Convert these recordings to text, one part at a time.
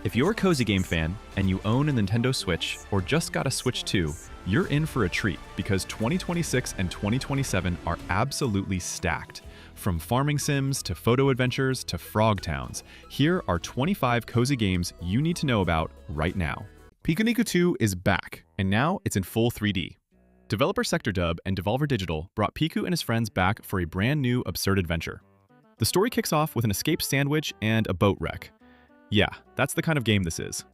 If you're a cozy game fan and you own a Nintendo Switch or just got a Switch 2, you're in for a treat because 2026 and 2027 are absolutely stacked. From farming sims to photo adventures to frog towns, here are 25 cozy games you need to know about right now. Pikuniku 2 is back, and now it's in full 3D. Developer Sector Dub and Devolver Digital brought Piku and his friends back for a brand new absurd adventure. The story kicks off with an escaped sandwich and a boat wreck. Yeah, that's the kind of game this is.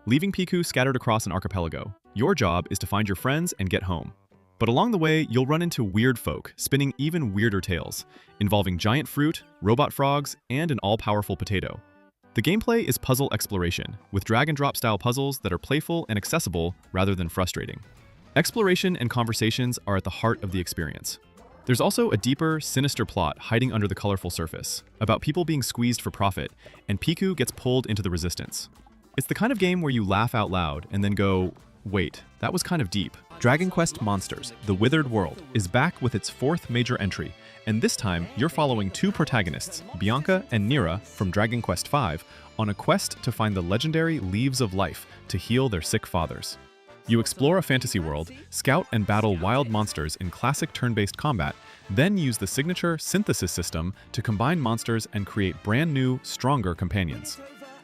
Leaving Piku scattered across an archipelago, your job is to find your friends and get home. But along the way, you'll run into weird folk spinning even weirder tales, involving giant fruit, robot frogs, and an all-powerful potato. The gameplay is puzzle exploration, with drag-and-drop style puzzles that are playful and accessible rather than frustrating. Exploration and conversations are at the heart of the experience. There's also a deeper, sinister plot hiding under the colorful surface, about people being squeezed for profit, and Piku gets pulled into the resistance. It's the kind of game where you laugh out loud and then go, wait, that was kind of deep. Dragon Quest Monsters: The Withered World is back with its fourth major entry, and this time you're following two protagonists, Bianca and Nira from Dragon Quest V, on a quest to find the legendary Leaves of Life to heal their sick fathers. You explore a fantasy world, scout and battle wild monsters in classic turn-based combat, then use the signature synthesis system to combine monsters and create brand new, stronger companions.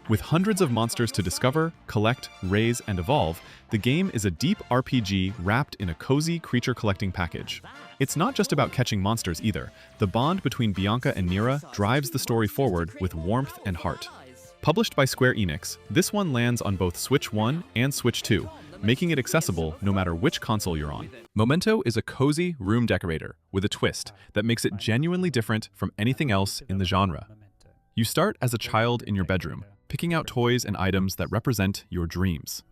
With hundreds of monsters to discover, collect, raise, and evolve, the game is a deep RPG wrapped in a cozy creature collecting package. It's not just about catching monsters either. The bond between Bianca and Nira drives the story forward with warmth and heart. Published by Square Enix, this one lands on both Switch 1 and Switch 2, making it accessible no matter which console you're on. Momento is a cozy room decorator with a twist that makes it genuinely different from anything else in the genre. You start as a child in your bedroom, picking out toys and items that represent your dreams.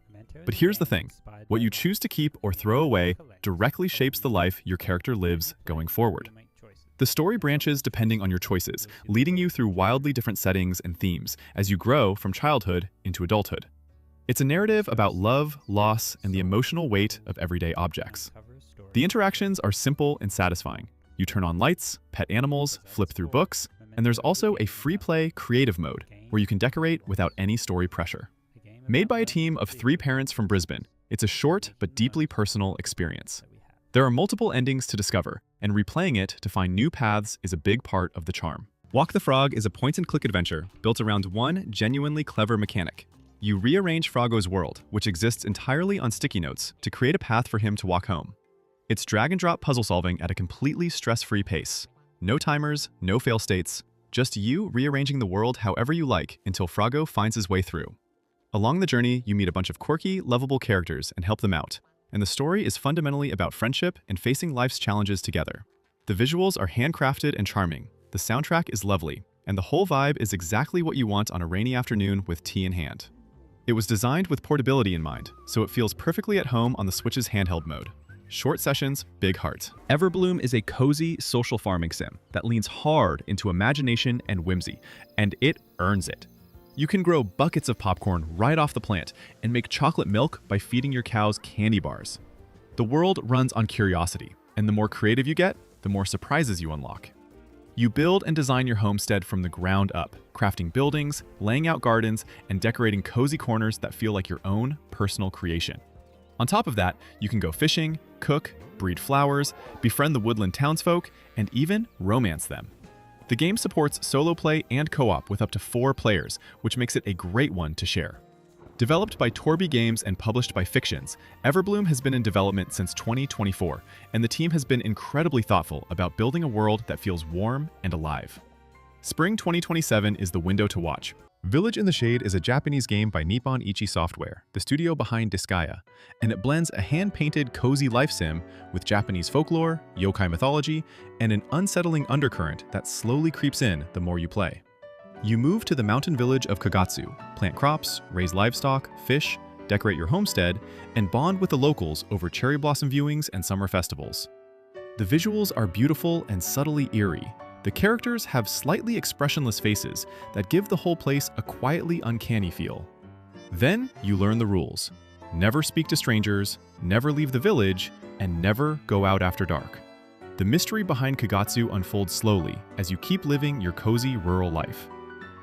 But here's the thing, what you choose to keep or throw away directly shapes the life your character lives going forward. The story branches depending on your choices, leading you through wildly different settings and themes as you grow from childhood into adulthood. It's a narrative about love, loss, and the emotional weight of everyday objects. The interactions are simple and satisfying. You turn on lights, pet animals, flip through books, and there's also a free-play creative mode where you can decorate without any story pressure. Made by a team of 3 parents from Brisbane, it's a short but deeply personal experience. There are multiple endings to discover, and replaying it to find new paths is a big part of the charm. Walk the Frog is a point-and-click adventure built around one genuinely clever mechanic. You rearrange Froggo's world, which exists entirely on sticky notes, to create a path for him to walk home. It's drag-and-drop puzzle solving at a completely stress-free pace. No timers, no fail states, just you rearranging the world however you like until Froggo finds his way through. Along the journey, you meet a bunch of quirky, lovable characters and help them out, and the story is fundamentally about friendship and facing life's challenges together. The visuals are handcrafted and charming, the soundtrack is lovely, and the whole vibe is exactly what you want on a rainy afternoon with tea in hand. It was designed with portability in mind, so it feels perfectly at home on the Switch's handheld mode. Short sessions, big heart. Everbloom is a cozy social farming sim that leans hard into imagination and whimsy, and it earns it. You can grow buckets of popcorn right off the plant and make chocolate milk by feeding your cows candy bars. The world runs on curiosity, and the more creative you get, the more surprises you unlock. You build and design your homestead from the ground up, crafting buildings, laying out gardens, and decorating cozy corners that feel like your own personal creation. On top of that, you can go fishing, cook, breed flowers, befriend the woodland townsfolk, and even romance them. The game supports solo play and co-op with up to 4 players, which makes it a great one to share. Developed by Torby Games and published by Fictions, Everbloom has been in development since 2024, and the team has been incredibly thoughtful about building a world that feels warm and alive. Spring 2027 is the window to watch. Village in the Shade is a Japanese game by Nippon Ichi Software, the studio behind Disgaea, and it blends a hand-painted cozy life sim with Japanese folklore, yokai mythology, and an unsettling undercurrent that slowly creeps in the more you play. You move to the mountain village of Kagatsu, plant crops, raise livestock, fish, decorate your homestead, and bond with the locals over cherry blossom viewings and summer festivals. The visuals are beautiful and subtly eerie. The characters have slightly expressionless faces that give the whole place a quietly uncanny feel. Then you learn the rules. Never speak to strangers, never leave the village, and never go out after dark. The mystery behind Kagatsu unfolds slowly as you keep living your cozy rural life.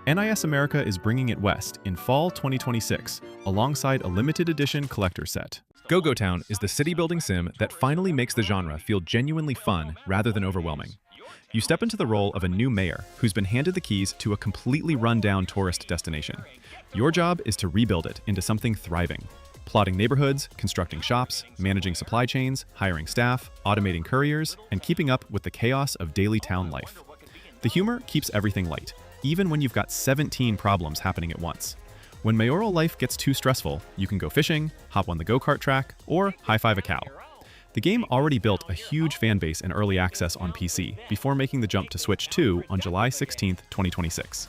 NIS America is bringing it west in fall 2026, alongside a limited edition collector set. Go-Go Town is the city-building sim that finally makes the genre feel genuinely fun rather than overwhelming. You step into the role of a new mayor who's been handed the keys to a completely run-down tourist destination. Your job is to rebuild it into something thriving. Plotting neighborhoods, constructing shops, managing supply chains, hiring staff, automating couriers, and keeping up with the chaos of daily town life. The humor keeps everything light, even when you've got 17 problems happening at once. When mayoral life gets too stressful, you can go fishing, hop on the go-kart track, or high-five a cow. The game already built a huge fanbase in early access on PC before making the jump to Switch 2 on July 16, 2026.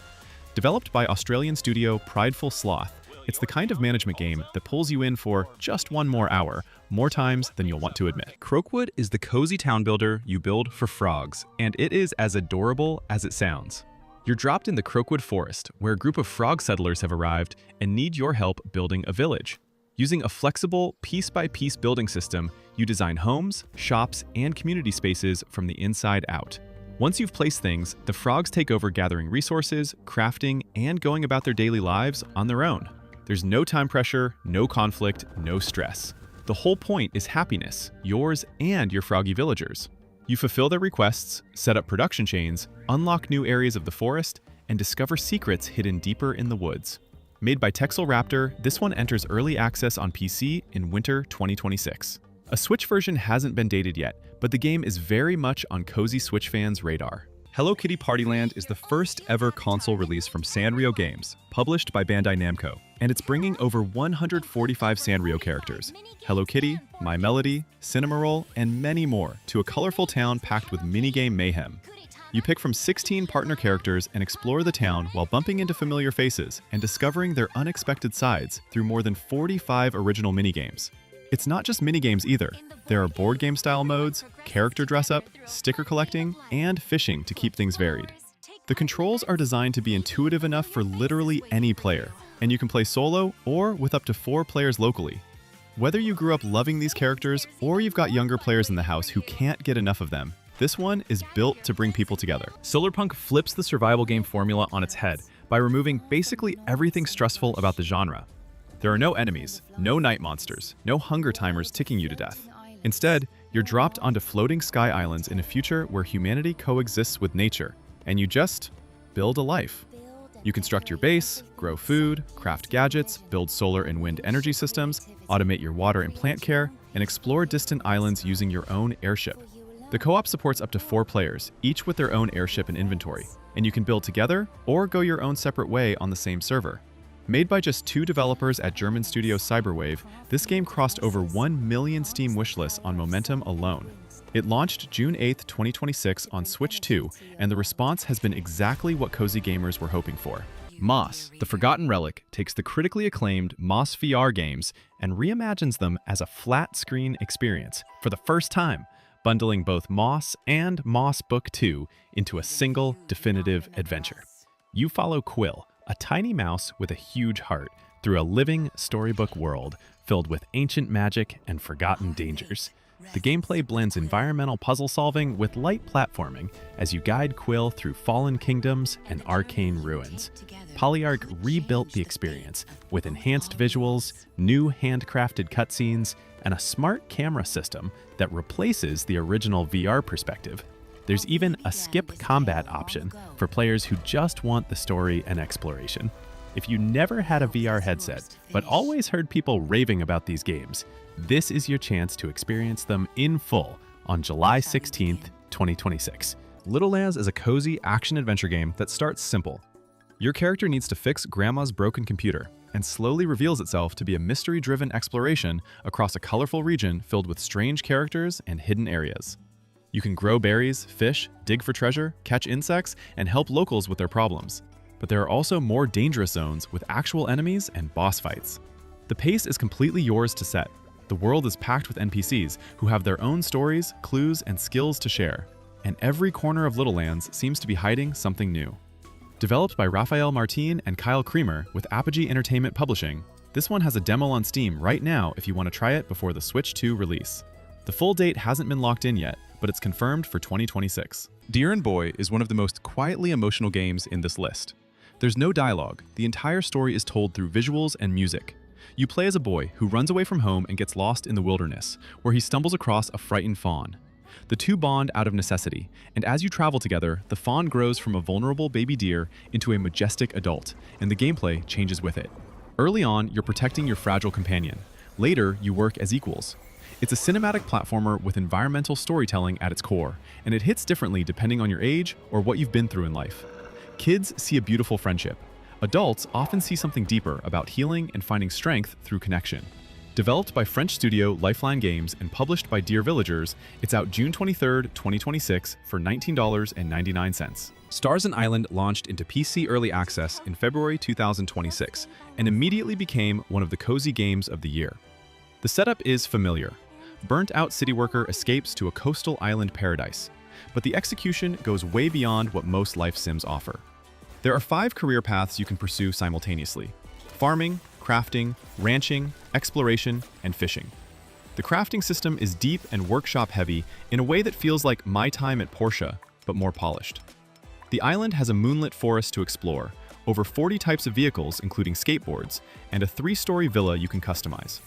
Developed by Australian studio Prideful Sloth, it's the kind of management game that pulls you in for just one more hour, more times than you'll want to admit. Croakwood is the cozy town builder you build for frogs, and it is as adorable as it sounds. You're dropped in the Croakwood forest, where a group of frog settlers have arrived and need your help building a village. Using a flexible, piece-by-piece building system, you design homes, shops, and community spaces from the inside out. Once you've placed things, the frogs take over gathering resources, crafting, and going about their daily lives on their own. There's no time pressure, no conflict, no stress. The whole point is happiness, yours and your froggy villagers. You fulfill their requests, set up production chains, unlock new areas of the forest, and discover secrets hidden deeper in the woods. Made by Texel Raptor, this one enters early access on PC in winter 2026. A Switch version hasn't been dated yet, but the game is very much on cozy Switch fans' radar. Hello Kitty Party Land is the first ever console release from Sanrio Games, published by Bandai Namco, and it's bringing over 145 Sanrio characters, Hello Kitty, My Melody, Cinnamoroll, and many more, to a colorful town packed with minigame mayhem. You pick from 16 partner characters and explore the town while bumping into familiar faces and discovering their unexpected sides through more than 45 original minigames. It's not just minigames either. There are board game style modes, character dress up, sticker collecting, and fishing to keep things varied. The controls are designed to be intuitive enough for literally any player, and you can play solo or with up to 4 players locally. Whether you grew up loving these characters or you've got younger players in the house who can't get enough of them, this one is built to bring people together. Solarpunk flips the survival game formula on its head by removing basically everything stressful about the genre. There are no enemies, no night monsters, no hunger timers ticking you to death. Instead, you're dropped onto floating sky islands in a future where humanity coexists with nature, and you just build a life. You construct your base, grow food, craft gadgets, build solar and wind energy systems, automate your water and plant care, and explore distant islands using your own airship. The co-op supports up to 4 players, each with their own airship and inventory, and you can build together or go your own separate way on the same server. Made by just 2 developers at German studio Cyberwave, this game crossed over 1 million Steam wishlists on Momentum alone. It launched June 8, 2026 on Switch 2, and the response has been exactly what cozy gamers were hoping for. Moss, the Forgotten Relic, takes the critically acclaimed Moss VR games and reimagines them as a flat-screen experience for the first time, bundling both Moss and Moss Book 2 into a single, definitive adventure. You follow Quill, a tiny mouse with a huge heart, through a living storybook world filled with ancient magic and forgotten dangers. The gameplay blends environmental puzzle solving with light platforming as you guide Quill through fallen kingdoms and arcane ruins. Polyarch rebuilt the experience with enhanced visuals, new handcrafted cutscenes, and a smart camera system that replaces the original VR perspective. There's even a skip combat option for players who just want the story and exploration. If you never had a VR headset, but always heard people raving about these games, this is your chance to experience them in full on July 16th, 2026. Littlelands is a cozy action-adventure game that starts simple. Your character needs to fix Grandma's broken computer, and slowly reveals itself to be a mystery-driven exploration across a colorful region filled with strange characters and hidden areas. You can grow berries, fish, dig for treasure, catch insects, and help locals with their problems. But there are also more dangerous zones with actual enemies and boss fights. The pace is completely yours to set. The world is packed with NPCs who have their own stories, clues, and skills to share. And every corner of Littlelands seems to be hiding something new. Developed by Raphael Martin and Kyle Creamer with Apogee Entertainment Publishing, this one has a demo on Steam right now if you want to try it before the Switch 2 release. The full date hasn't been locked in yet, but it's confirmed for 2026. Deer and Boy is one of the most quietly emotional games in this list. There's no dialogue. The entire story is told through visuals and music. You play as a boy who runs away from home and gets lost in the wilderness, where he stumbles across a frightened fawn. The two bond out of necessity, and as you travel together, the fawn grows from a vulnerable baby deer into a majestic adult, and the gameplay changes with it. Early on, you're protecting your fragile companion. Later, you work as equals. It's a cinematic platformer with environmental storytelling at its core, and it hits differently depending on your age or what you've been through in life. Kids see a beautiful friendship. Adults often see something deeper about healing and finding strength through connection. Developed by French studio Lifeline Games and published by Dear Villagers, it's out June 23, 2026 for $19.99. Starsand Island launched into PC Early Access in February 2026 and immediately became one of the cozy games of the year. The setup is familiar. Burnt-out city worker escapes to a coastal island paradise, but the execution goes way beyond what most life sims offer. There are 5 career paths you can pursue simultaneously: farming, crafting, ranching, exploration, and fishing. The crafting system is deep and workshop-heavy in a way that feels like My Time at Porsche, but more polished. The island has a moonlit forest to explore, over 40 types of vehicles including skateboards, and a 3-story villa you can customize.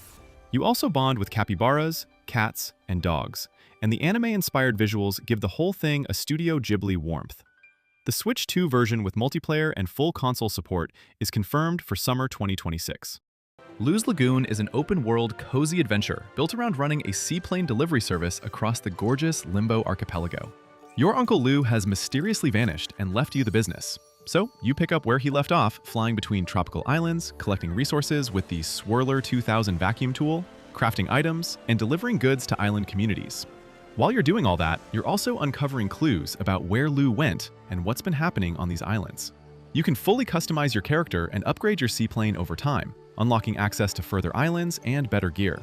You also bond with capybaras, cats, and dogs, and the anime-inspired visuals give the whole thing a Studio Ghibli warmth. The Switch 2 version with multiplayer and full console support is confirmed for summer 2026. Lou's Lagoon is an open-world, cozy adventure built around running a seaplane delivery service across the gorgeous Limbo archipelago. Your Uncle Lou has mysteriously vanished and left you the business. So you pick up where he left off, flying between tropical islands, collecting resources with the Swirler 2000 vacuum tool, crafting items, and delivering goods to island communities. While you're doing all that, you're also uncovering clues about where Lou went and what's been happening on these islands. You can fully customize your character and upgrade your seaplane over time, unlocking access to further islands and better gear.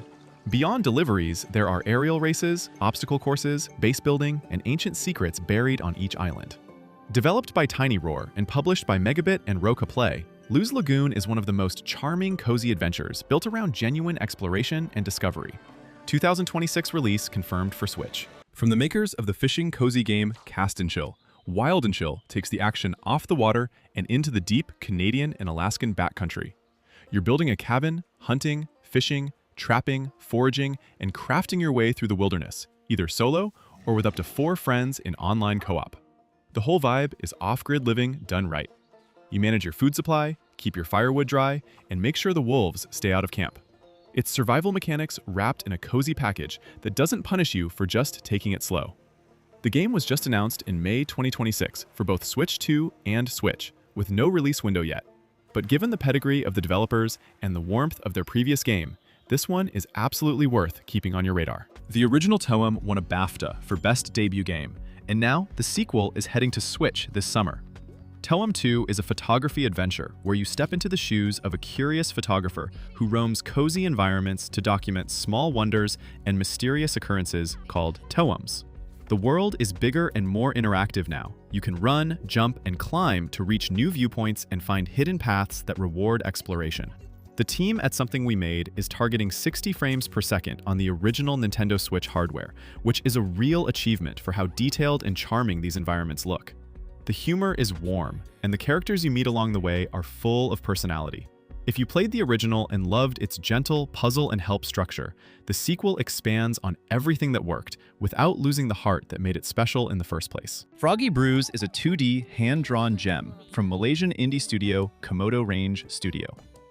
Beyond deliveries, there are aerial races, obstacle courses, base building, and ancient secrets buried on each island. Developed by Tiny Roar and published by Megabit and Roca Play, Lou's Lagoon is one of the most charming, cozy adventures built around genuine exploration and discovery. 2026 release confirmed for Switch. From the makers of the fishing cozy game Cast and Chill, Wild and Chill takes the action off the water and into the deep Canadian and Alaskan backcountry. You're building a cabin, hunting, fishing, trapping, foraging, and crafting your way through the wilderness, either solo or with up to 4 friends in online co-op. The whole vibe is off-grid living done right. You manage your food supply, keep your firewood dry, and make sure the wolves stay out of camp. It's survival mechanics wrapped in a cozy package that doesn't punish you for just taking it slow. The game was just announced in May 2026 for both Switch 2 and Switch, with no release window yet. But given the pedigree of the developers and the warmth of their previous game, this one is absolutely worth keeping on your radar. The original TOEM won a BAFTA for Best Debut Game, and now the sequel is heading to Switch this summer. TOEM 2 is a photography adventure where you step into the shoes of a curious photographer who roams cozy environments to document small wonders and mysterious occurrences called TOEMs. The world is bigger and more interactive now. You can run, jump, and climb to reach new viewpoints and find hidden paths that reward exploration. The team at Something We Made is targeting 60 frames per second on the original Nintendo Switch hardware, which is a real achievement for how detailed and charming these environments look. The humor is warm, and the characters you meet along the way are full of personality. If you played the original and loved its gentle puzzle and help structure, the sequel expands on everything that worked without losing the heart that made it special in the first place. Froggy Brews is a 2D hand-drawn gem from Malaysian indie studio Komodo Range Studio.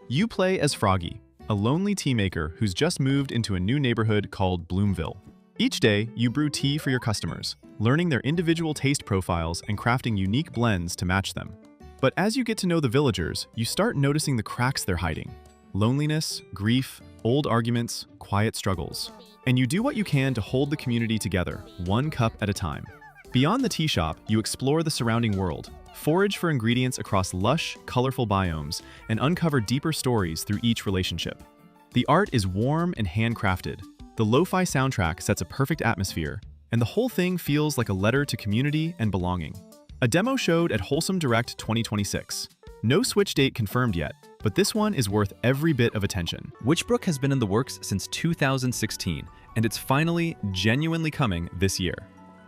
You play as Froggy, a lonely tea maker who's just moved into a new neighborhood called Bloomville. Each day, you brew tea for your customers, learning their individual taste profiles and crafting unique blends to match them. But as you get to know the villagers, you start noticing the cracks they're hiding: loneliness, grief, old arguments, quiet struggles. And you do what you can to hold the community together, one cup at a time. Beyond the tea shop, you explore the surrounding world, forage for ingredients across lush, colorful biomes, and uncover deeper stories through each relationship. The art is warm and handcrafted. The lo-fi soundtrack sets a perfect atmosphere, and the whole thing feels like a letter to community and belonging. A demo showed at Wholesome Direct 2026. No Switch date confirmed yet, but this one is worth every bit of attention. Witchbrook has been in the works since 2016, and it's finally, genuinely coming this year.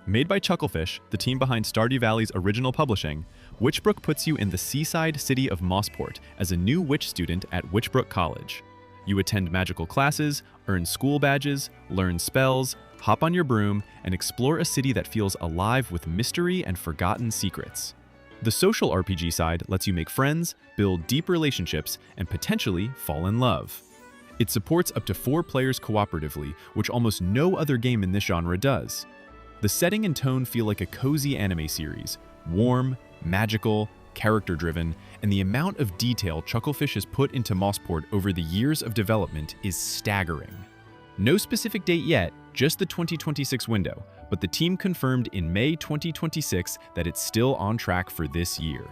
Made by Chucklefish, the team behind Stardew Valley's original publishing, Witchbrook puts you in the seaside city of Mossport as a new witch student at Witchbrook College. You attend magical classes, earn school badges, learn spells, hop on your broom, and explore a city that feels alive with mystery and forgotten secrets. The social RPG side lets you make friends, build deep relationships, and potentially fall in love. It supports up to 4 players cooperatively, which almost no other game in this genre does. The setting and tone feel like a cozy anime series, warm, magical, character-driven, and the amount of detail Chucklefish has put into Mossport over the years of development is staggering. No specific date yet, just the 2026 window, but the team confirmed in May 2026 that it's still on track for this year.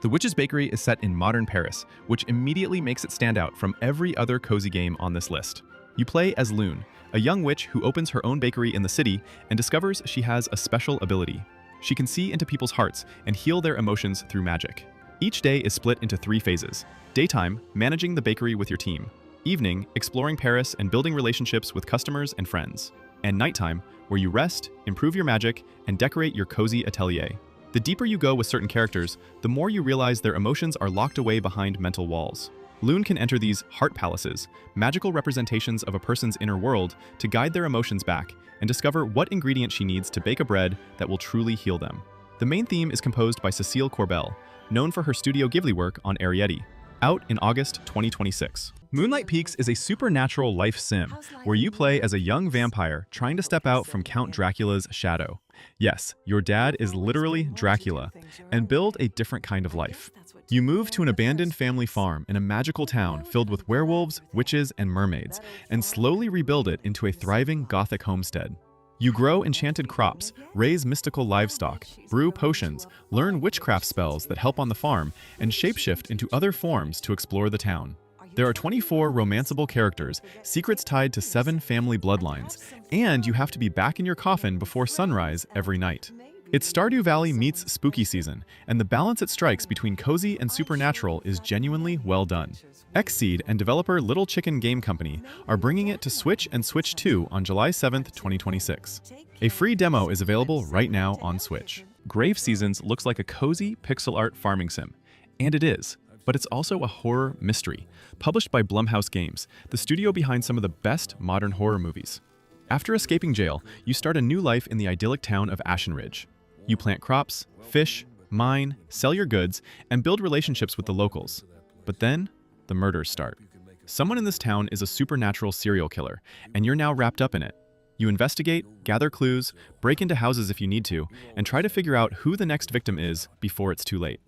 The Witch's Bakery is set in modern Paris, which immediately makes it stand out from every other cozy game on this list. You play as Loon, a young witch who opens her own bakery in the city and discovers she has a special ability. She can see into people's hearts and heal their emotions through magic. Each day is split into 3 phases. Daytime, managing the bakery with your team. Evening, exploring Paris and building relationships with customers and friends. And nighttime, where you rest, improve your magic, and decorate your cozy atelier. The deeper you go with certain characters, the more you realize their emotions are locked away behind mental walls. Loon can enter these heart palaces, magical representations of a person's inner world, to guide their emotions back and discover what ingredient she needs to bake a bread that will truly heal them. The main theme is composed by Cecile Corbel, known for her Studio Ghibli work on Arrietty, out in August 2026. Moonlight Peaks is a supernatural life sim where you play as a young vampire trying to step out from Count Dracula's shadow. Yes, your dad is literally Dracula, and build a different kind of life. You move to an abandoned family farm in a magical town filled with werewolves, witches, and mermaids, and slowly rebuild it into a thriving Gothic homestead. You grow enchanted crops, raise mystical livestock, brew potions, learn witchcraft spells that help on the farm, and shapeshift into other forms to explore the town. There are 24 romanceable characters, secrets tied to 7 family bloodlines, and you have to be back in your coffin before sunrise every night. It's Stardew Valley meets spooky season, and the balance it strikes between cozy and supernatural is genuinely well done. Xseed and developer Little Chicken Game Company are bringing it to Switch and Switch 2 on July 7th, 2026. A free demo is available right now on Switch. Grave Seasons looks like a cozy pixel art farming sim, and it is. But it's also a horror mystery, published by Blumhouse Games, the studio behind some of the best modern horror movies. After escaping jail, you start a new life in the idyllic town of Ashen Ridge. You plant crops, fish, mine, sell your goods, and build relationships with the locals. But then, the murders start. Someone in this town is a supernatural serial killer, and you're now wrapped up in it. You investigate, gather clues, break into houses if you need to, and try to figure out who the next victim is before it's too late.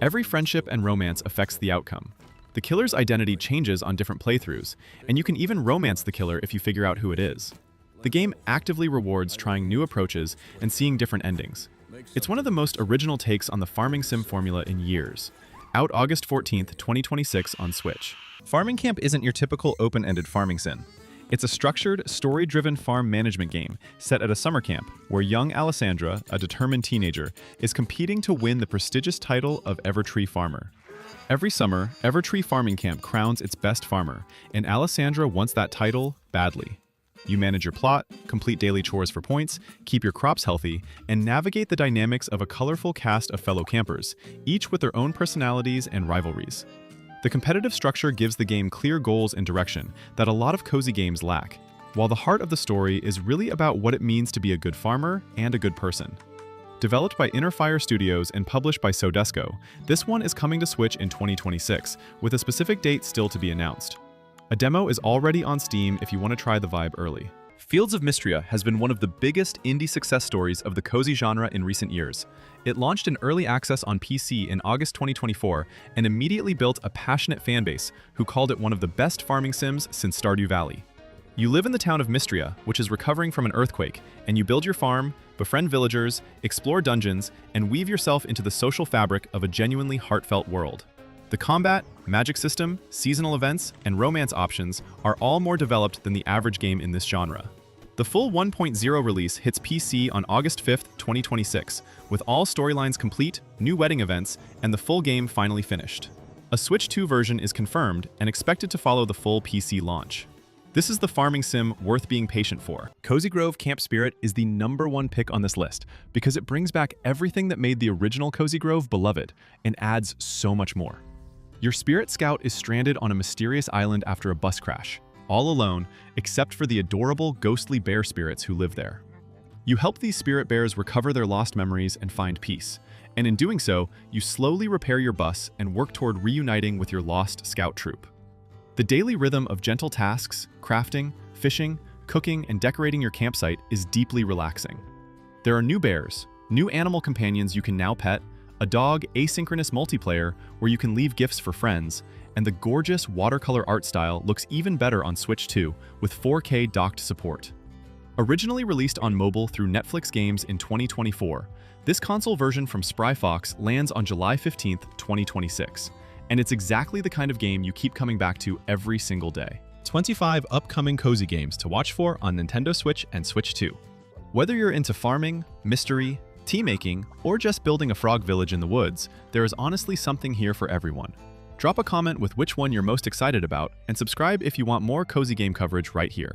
Every friendship and romance affects the outcome. The killer's identity changes on different playthroughs, and you can even romance the killer if you figure out who it is. The game actively rewards trying new approaches and seeing different endings. It's one of the most original takes on the farming sim formula in years. Out August 14th, 2026 on Switch. Farming Camp isn't your typical open-ended farming sim. It's a structured, story-driven farm management game set at a summer camp where young Alessandra, a determined teenager, is competing to win the prestigious title of Evertree Farmer. Every summer, Evertree Farming Camp crowns its best farmer, and Alessandra wants that title badly. You manage your plot, complete daily chores for points, keep your crops healthy, and navigate the dynamics of a colorful cast of fellow campers, each with their own personalities and rivalries. The competitive structure gives the game clear goals and direction that a lot of cozy games lack, while the heart of the story is really about what it means to be a good farmer and a good person. Developed by Inner Fire Studios and published by Sodesco, this one is coming to Switch in 2026, with a specific date still to be announced. A demo is already on Steam if you want to try the vibe early. Fields of Mistria has been one of the biggest indie success stories of the cozy genre in recent years. It launched in early access on PC in August 2024 and immediately built a passionate fanbase who called it one of the best farming sims since Stardew Valley. You live in the town of Mistria, which is recovering from an earthquake, and you build your farm, befriend villagers, explore dungeons, and weave yourself into the social fabric of a genuinely heartfelt world. The combat, magic system, seasonal events, and romance options are all more developed than the average game in this genre. The full 1.0 release hits PC on August 5th, 2026, with all storylines complete, new wedding events, and the full game finally finished. A Switch 2 version is confirmed and expected to follow the full PC launch. This is the farming sim worth being patient for. Cozy Grove Camp Spirit is the #1 pick on this list because it brings back everything that made the original Cozy Grove beloved and adds so much more. Your Spirit Scout is stranded on a mysterious island after a bus crash, all alone except for the adorable ghostly bear spirits who live there. You help these spirit bears recover their lost memories and find peace, and in doing so, you slowly repair your bus and work toward reuniting with your lost scout troop. The daily rhythm of gentle tasks, crafting, fishing, cooking, and decorating your campsite is deeply relaxing. There are new bears, new animal companions you can now pet, a dog asynchronous multiplayer where you can leave gifts for friends, and the gorgeous watercolor art style looks even better on Switch 2 with 4K docked support. Originally released on mobile through Netflix Games in 2024, this console version from Spry Fox lands on July 15, 2026. And it's exactly the kind of game you keep coming back to every single day. 25 upcoming cozy games to watch for on Nintendo Switch and Switch 2. Whether you're into farming, mystery, tea making, or just building a frog village in the woods, there is honestly something here for everyone. Drop a comment with which one you're most excited about, and subscribe if you want more cozy game coverage right here.